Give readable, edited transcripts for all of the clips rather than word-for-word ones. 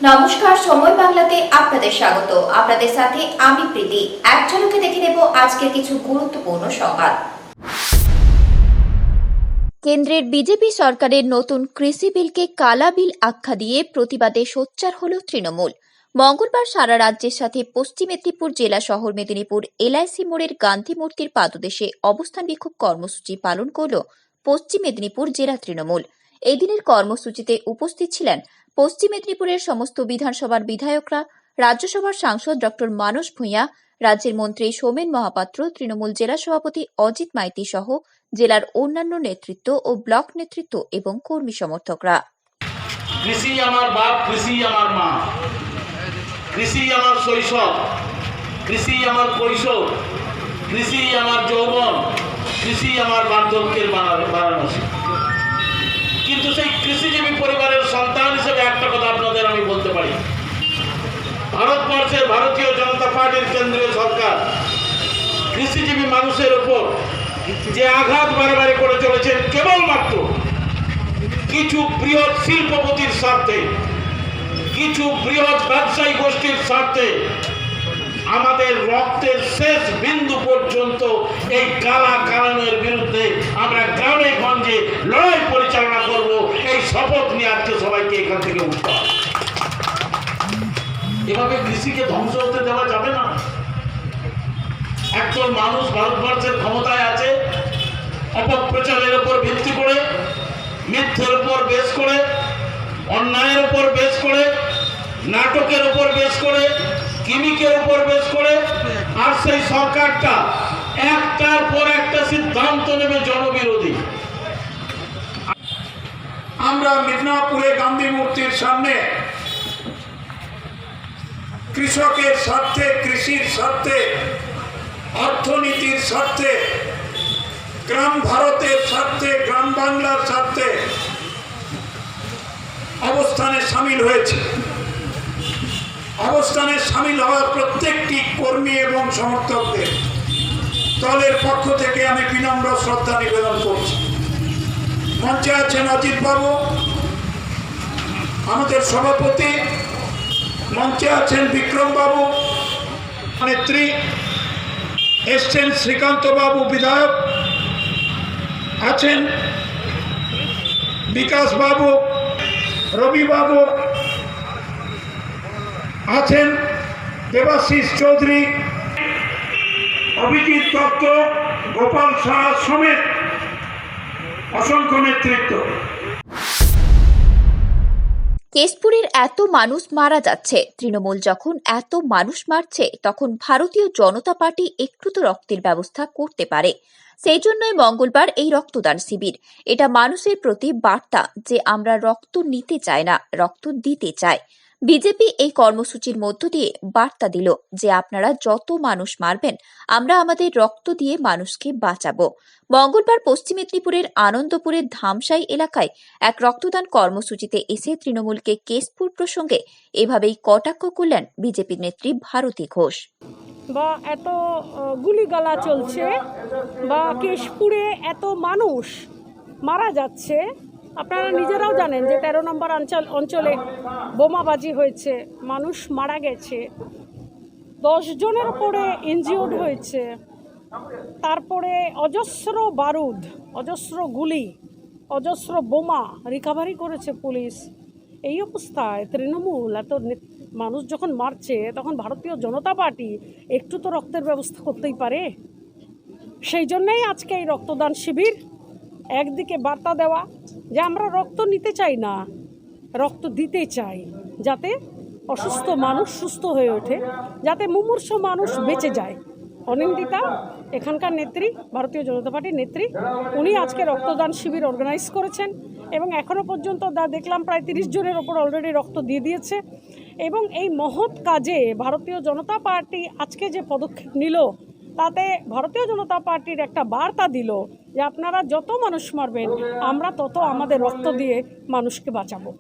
নমস্কার, সময় বাংলাতে আপনাদের স্বাগত। আপনাদের সাথে আমি প্রীতি। এক ঝলকে দেখে নেব আজকের কিছু গুরুত্বপূর্ণ সংবাদ। কেন্দ্রের বিজেপি সরকারের নতুন কৃষি বিলকে কালা বিল আখ্যা দিয়ে প্রতিবাদে সোচ্চার হল তৃণমূল। মঙ্গলবার সারা রাজ্যের সাথে পশ্চিম মেদিনীপুর জেলা শহর মেদিনীপুর এলআইসি মোড়ের গান্ধী মূর্তির পাদদেশে অবস্থান বিক্ষোভ কর্মসূচি পালন করল পশ্চিম মেদিনীপুর জেলা তৃণমূল। এই দিনের কর্মসূচিতে উপস্থিত ছিলেন পশ্চিম মেদিনীপুরের সমস্ত বিধানসভার বিধায়করা, রাজ্যসভার সাংসদ ডক্টর মানস ভূঁইয়া, রাজ্যের মন্ত্রী সোমেন মহাপাত্র, তৃণমূল জেলা সভাপতি অজিত মাইতি সহ জেলার অন্যান্য নেতৃত্ব ও ব্লক নেতৃত্ব এবং কর্মী সমর্থকরা। কৃষি আমার বাপ, কৃষি আমার মা, কৃষি আমার শৈশব, কৃষি আমার কৈশোর, কৃষি আমার যৌবন, কৃষি আমার বার্ধক্যের বারাণসী। কিন্তু সেই কৃষিজীবী পরিবারের সন্তান হিসেবে একটা কথা আপনাদের আমি বলতে পারি, ভারতবর্ষের ভারতীয় জনতা পার্টির কেন্দ্রীয় সরকার কৃষিজীবী মানুষের উপর যে আঘাত বারে করে চলেছেন, কেবলমাত্র কিছু বৃহৎ শিল্পপতির স্বার্থে, কিছু বৃহৎ ব্যবসায়ী গোষ্ঠীর স্বার্থে আমাদের রক্তের শেষ বিন্দু পর্যন্ত এই কালা কালানের বিরুদ্ধে আমরা গ্রামে গঞ্জে লড়াই পরিচালনা করব, এই শপথ নিয়ে আজকে সবাইকে এখান থেকে উঠতে হবে। এভাবে কৃষিকে ধ্বংস হতে দেওয়া যাবে না। একজন মানুষ ভারতবর্ষের ক্ষমতায় আছে অপপ্রচারের উপর ভিত্তি করে, মিথ্যের উপর বেশ করে, অন্যায়ের উপর বেশ করে, নাটকের উপর বেশ করে, কিমিকের উপর বেশ করে, আর সেই সরকারটা একটার পর একটা সিদ্ধান্ত নেবে জনবিরোধী। আমরা মিদনাপুরে গান্ধী মূর্তির সামনে কৃষকের স্বার্থে, কৃষির স্বার্থে, অর্থনীতির স্বার্থে, গ্রাম ভারতের স্বার্থে, গ্রাম বাংলার স্বার্থে অবস্থানে সামিল হয়েছে। অবস্থানে সামিল হওয়ার প্রত্যেকটি কর্মী এবং সমর্থকদের দলের পক্ষ থেকে আমি বিনম্র শ্রদ্ধা নিবেদন করছি। মঞ্চে আছেন অজিত বাবু, আমাদের সভাপতি, মঞ্চে আছেন বিক্রম বাবু নেত্রী, এসছেন শ্রীকান্ত বাবু বিধায়ক, আছেন বিকাশ বাবু, রবি বাবু, আছেন দেবাশিস চৌধুরী, অভিজিৎ দত্ত, গোপাল সাহা সমেত অসংখ্য নেতৃত্ব। কেশপুরের এত মানুষ মারা যাচ্ছে, তৃণমূল যখন এত মানুষ মারছে, তখন ভারতীয় জনতা পার্টি একটু তো রক্তের ব্যবস্থা করতে পারে। সেই জন্যই মঙ্গলবার এই রক্তদান শিবির। এটা মানুষের প্রতি বার্তা যে আমরা রক্ত নিতে চাই না, রক্ত দিতে চাই। বিজেপি এই কর্মসূচির মধ্য দিয়ে বার্তা দিল যে আপনারা যত মানুষ মারবেন, আমরা আমাদের রক্ত দিয়ে মানুষকে বাঁচাবো। মঙ্গলবার পশ্চিম মেদিনীপুরের আনন্দপুরের ধামসাই এলাকায় এক রক্তদান কর্মসূচিতে এসে তৃণমূলকে কেশপুর প্রসঙ্গে এভাবেই কটাক্ষ করলেন বিজেপির নেত্রী ভারতী ঘোষ। বা এত গুলিগালা চলছে, বা কেশপুরে এত মানুষ মারা যাচ্ছে, আপনারা নিজেরাও জানেন যে 13 নম্বর অঞ্চলে বোমাবাজি হয়েছে, মানুষ মারা গেছে, 10 জনের উপরে ইনজিওর্ড হয়েছে, তারপরে অজস্র বারুদ, অজস্র গুলি, অজস্র বোমা রিকভারি করেছে পুলিশ। এই অবস্থায় তৃণমূল এত মানুষ যখন মারছে, তখন ভারতীয় জনতা পার্টি একটু তো রক্তের ব্যবস্থা করতেই পারে। সেই জন্যই আজকে এই রক্তদান শিবির। একদিকে বার্তা দেওয়া যে আমরা রক্ত নিতে চাই না, রক্ত দিতে চাই, যাতে অসুস্থ মানুষ সুস্থ হয়ে ওঠে, যাতে মুমূর্ষ মানুষ বেঁচে যায়। অনিন্দিতা এখানকার নেত্রী, ভারতীয় জনতা পার্টির নেত্রী, উনি আজকে রক্তদান শিবির অর্গানাইজ করেছেন এবং এখনও পর্যন্ত দেখলাম প্রায় 30 জনের ওপর অলরেডি রক্ত দিয়ে দিয়েছে। এবং এই মহৎ কাজে ভারতীয় জনতা পার্টি আজকে যে পদক্ষেপ নিল, তাতে ভারতীয় জনতা পার্টির একটা বার্তা দিল যে আপনারা যত মানুষ মারবেন, আমরা তত আমাদের রক্ত দিয়ে মানুষকে বাঁচাবো।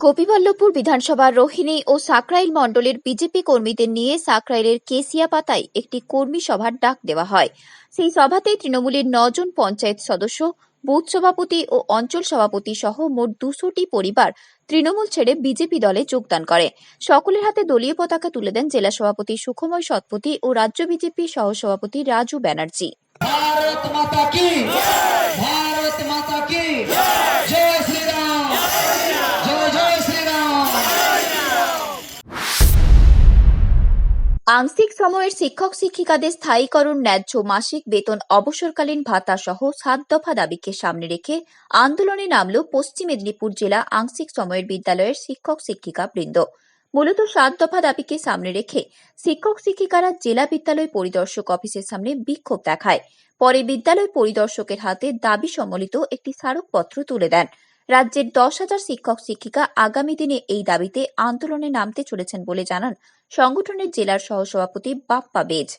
গোপীবল্লভপুর বিধানসভার রোহিণী ও সাকরাইল মণ্ডলের বিজেপি কর্মীদের নিয়ে সাকরাইলের কেশিয়াপাতায় একটি কর্মী সভার ডাক দেওয়া হয়। সেই সভাতে তৃণমূলের 9 জন পঞ্চায়েত সদস্য, বুথ সভাপতি ও অঞ্চল সভাপতি সহ মোট 200টি পরিবার তৃণমূল ছেড়ে বিজেপি দলে যোগদান করে। সকলের হাতে দলীয় পতাকা তুলে দেন জেলা সভাপতি সুখময় শতপথী ও রাজ্য বিজেপি সহসভাপতি রাজু ব্যানার্জি। भारत माता की भारत माता की जय श्री राम जय जय श्री राम। আংশিক সময়ের শিক্ষক শিক্ষিকাদের স্থায়ীকরণ, ন্যায্য মাসিক বেতন, অবসরকালীন ভাতা সহ 7 দফা দাবিকে সামনে রেখে আন্দোলনে নামল পশ্চিম মেদিনীপুর জেলা আংশিক সময়ের বিদ্যালয়ের শিক্ষক শিক্ষিকা বৃন্দ। মূলত 7 দফা দাবিকে সামনে রেখে শিক্ষক শিক্ষিকারা জেলা বিদ্যালয় পরিদর্শক অফিসের সামনে বিক্ষোভ দেখায়। পরে বিদ্যালয় পরিদর্শকের হাতে দাবি সম্বলিত একটি স্মারকপত্র তুলে দেন। রাজ্যের 10,000 শিক্ষক শিক্ষিকা আগামী দিনে এই দাবিতে আন্দোলনে নামতে চলেছেন বলে জানান সংগঠনের জেলার সহসভাপতি বাপ্পা বেজ।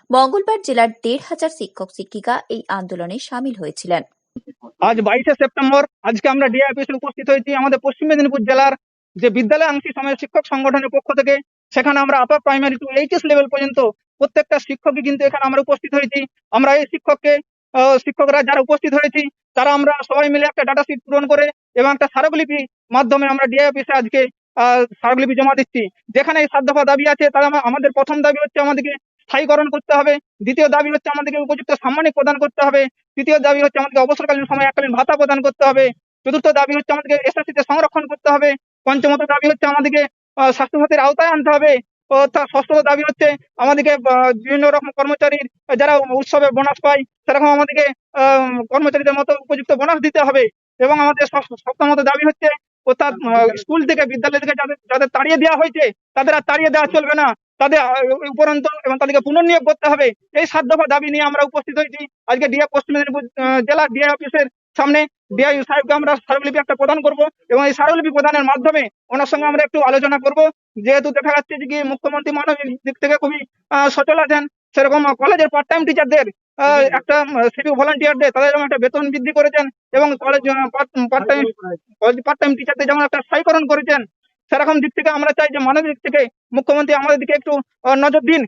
মঙ্গলবার জেলার 1,500 শিক্ষক শিক্ষিকা এই আন্দোলনে সামিল হয়েছিলেন। আজ 22শে সেপ্টেম্বর আজকে আমরা ডিআই অফিসে উপস্থিত হয়েছি আমাদের পশ্চিম মেদিনীপুর জেলার যে বিদ্যালয় আংশিক সময়ের শিক্ষক সংগঠনের পক্ষ থেকে। সেখানে আমরা upper primary to HS level পর্যন্ত প্রত্যেকটা শিক্ষকই কিন্তু এখানে আমরা উপস্থিত হয়েছি। আমরা এই শিক্ষকরা যারা উপস্থিত হয়েছি তারা আমরা সবাই মিলে একটা ডাটা শিট পূরণ করে এবং একটা স্মারকলিপি মাধ্যমে আমরা ডিআই অফিসে আজকে স্মারকলিপি জমা দিচ্ছি। যেখানে এই 7 দফা দাবি আছে তারা আমাদের প্রথম দাবি হচ্ছে আমাদেরকে স্থায়ীকরণ করতে হবে, দ্বিতীয় দাবি হচ্ছে আমাদেরকে উপযুক্ত সাম্মানিক প্রদান করতে হবে, তৃতীয় দাবি হচ্ছে আমাদেরকে অবসরকালীন সময় এককালীন ভাতা প্রদান করতে হবে, চতুর্থ দাবি হচ্ছে আমাদেরকে এসএসসিতে সংরক্ষণ করতে হবে, পঞ্চমত দাবি হচ্ছে আমাদেরকে স্বাস্থ্যসাথীর আওতায় আনতে হবে, ষষ্ঠ দাবি হচ্ছে আমাদেরকে বিভিন্ন রকম কর্মচারীর যারা উৎসবে বোনাস পায় সেরকম আমাদেরকে কর্মচারীদের মতো উপযুক্ত বোনাস দিতে হবে। এবং আমাদের সপ্তমত দাবি হচ্ছে অর্থাৎ স্কুল থেকে বিদ্যালয় থেকে যাদের তাড়িয়ে দেওয়া হয়েছে তাদের আর তাড়িয়ে দেওয়া চলবে না, তাদের উপরন্ত এবং তাদেরকে পুনর্নিয়োগ করতে হবে। এই 7 দফা দাবি নিয়ে আমরা উপস্থিত হয়েছি আজকে ডিআই পশ্চিম মেদিনীপুর জেলা ডিআই অফিসের সামনে। ডিআই সাহেবকে আমরা স্মারকলিপি একটা প্রদান করব এবং এই স্মারকলিপি প্রদানের মাধ্যমে ওনার সঙ্গে আমরা একটু আলোচনা করব। যেহেতু দেখা যাচ্ছে যে কি মুখ্যমন্ত্রী মানবিক দিক থেকে খুবই সচল আছেন, সেরকম কলেজের পার্ট টাইম টিচারদের একটা সিভিক ভলান্টিয়ারদের তাদের যেমন একটা বেতন বৃদ্ধি করেছেন এবং কলেজ পার্ট টাইম টিচারদের যেমন একটা স্থায়ীকরণ করেছেন, সেরকম দিক থেকে আমরা চাই যে মানবিক দিক থেকে মুখ্যমন্ত্রী আমাদের দিকে একটু নজর দিন।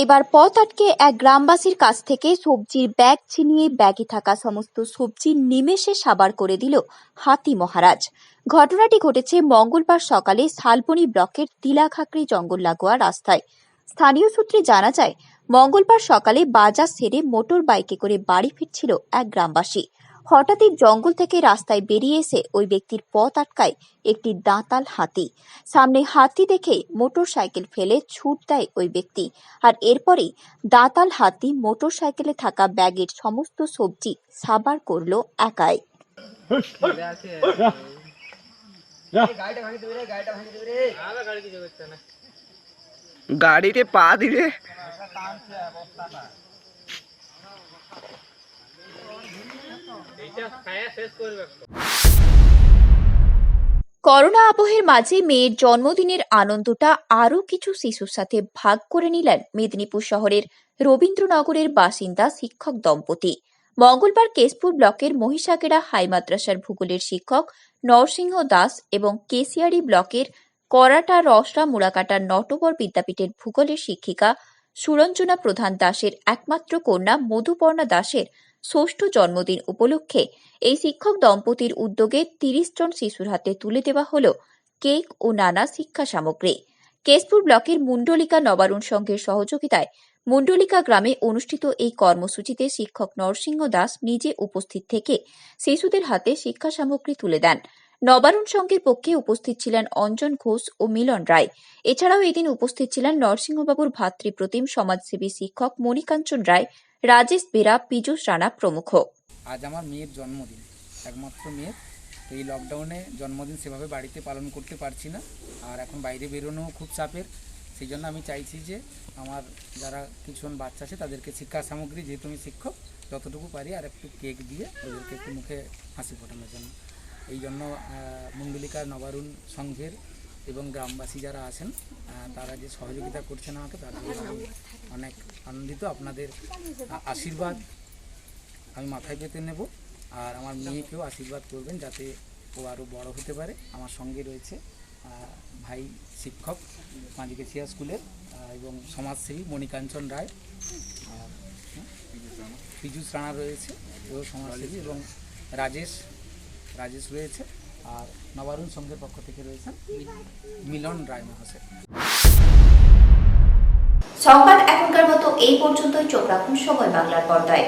এবার পথ আটকে এক গ্রামবাসীর কাছ থেকে সবজির ব্যাগ ছিনিয়ে ব্যাগে থাকা সমস্ত সবজি নিমেষে সাবার করে দিল হাতি মহারাজ। ঘটনাটি ঘটেছে মঙ্গলবার সকালে শালবনী ব্লকের তিলাখাকড়ি জঙ্গল লাগোয়া রাস্তায়। স্থানীয় সূত্রে জানা যায়, মঙ্গলবার সকালে বাজার সেরে মোটর বাইকে করে বাড়ি ফিরছিল এক গ্রামবাসী। হঠাৎই জঙ্গল থেকে রাস্তায় বেরিয়ে এসে ওই ব্যক্তির পথ আটকায় একটি দাঁতাল হাতি। সামনে হাতি দেখে মোটর সাইকেল ফেলে ছুট দেয় ওই ব্যক্তি, আর এরপরেই দাঁতাল হাতি মোটর সাইকেলে থাকা ব্যাগের সমস্ত সবজি সাবার করলো একাই। গাড়িতে পা দিলে করোনা আবহের মাঝে মেয়ের জন্মদিনের আনন্দটা আরও কিছু শিশুর সাথে ভাগ করে নিলেন মেদিনীপুর শহরের রবীন্দ্রনগরের বাসিন্দা শিক্ষক দম্পতি। মঙ্গলবার কেশপুর ব্লকের মহিষাগেড়া হাই মাদ্রাসার ভূগোলের শিক্ষক নরসিংহ দাস এবং কেশিয়ারি ব্লকের করাটা রসরা মুড়াকাটা নটবর বিদ্যাপীঠের ভূগোলের শিক্ষিকা সুরঞ্জনা প্রধান দাসের একমাত্র কন্যা মধুপর্ণা দাসের ষষ্ঠ জন্মদিন উপলক্ষে এই শিক্ষক দম্পতির উদ্যোগে 30 জন শিশুর হাতে তুলে দেওয়া হল কেক ও নানা শিক্ষা সামগ্রী। কেশপুর ব্লকের মুন্ডলিকা নবারুণ সংঘের সহযোগিতায় মুন্ডলিকা গ্রামে অনুষ্ঠিত এই কর্মসূচিতে শিক্ষক নরসিংহ দাস নিজে উপস্থিত থেকে শিশুদের হাতে শিক্ষা সামগ্রী তুলে দেন। নবারুণ সংঘের পক্ষে উপস্থিত ছিলেন অঞ্জন ঘোষ ও মিলন রায়। এছাড়াও এদিন উপস্থিত ছিলেন নরসিংহবাবুর ভাতৃপ্রতিম সমাজসেবী শিক্ষক মণিকাঞ্চন রায়, রাজেশ বেরা, পীযূষ রানা প্রমুখ। আজ আমার মেয়ের জন্মদিন, একমাত্র মেয়ের। তো এই লকডাউনে জন্মদিন সেভাবে বাড়িতে পালন করতে পারছি না, আর এখন বাইরে বেরোনো খুব চাপের। সেই জন্য আমি চাইছি যে আমার যারা কিছুজন বাচ্চা আছে তাদেরকে শিক্ষা সামগ্রী, যেহেতু আমি শিক্ষক, যতটুকু পারি আর একটু কেক দিয়ে ওদেরকে একটু মুখে হাসি ফোটানোর জন্য। এই জন্য মুন্ডলিকা নবারুণ সংঘের এবং গ্রামবাসী যারা আছেন তারা যে সহযোগিতা করছেন আমাকে, তার জন্য আমি অনেক আনন্দিত। আপনাদের আশীর্বাদ আমি মাথায় পেতে নেব, আর আমার মেয়েকেও আশীর্বাদ করবেন যাতে ও আরও বড় হতে পারে। আমার সঙ্গে রয়েছে ভাই শিক্ষক মাঝিকেছিয়া স্কুলের এবং সমাজসেবী মণিকাঞ্চন রায়। পীযূষ রানা রয়েছে, ও সমাজসেবী, এবং রাজেশ রয়েছে, আর নবারুণ সংঘের পক্ষ থেকে রয়েছেন মিলন রায় মহাশয়। সংবাদ এখনকার মতো এই পর্যন্তই। চোখ রাখুন সময় বাংলার পর্দায়।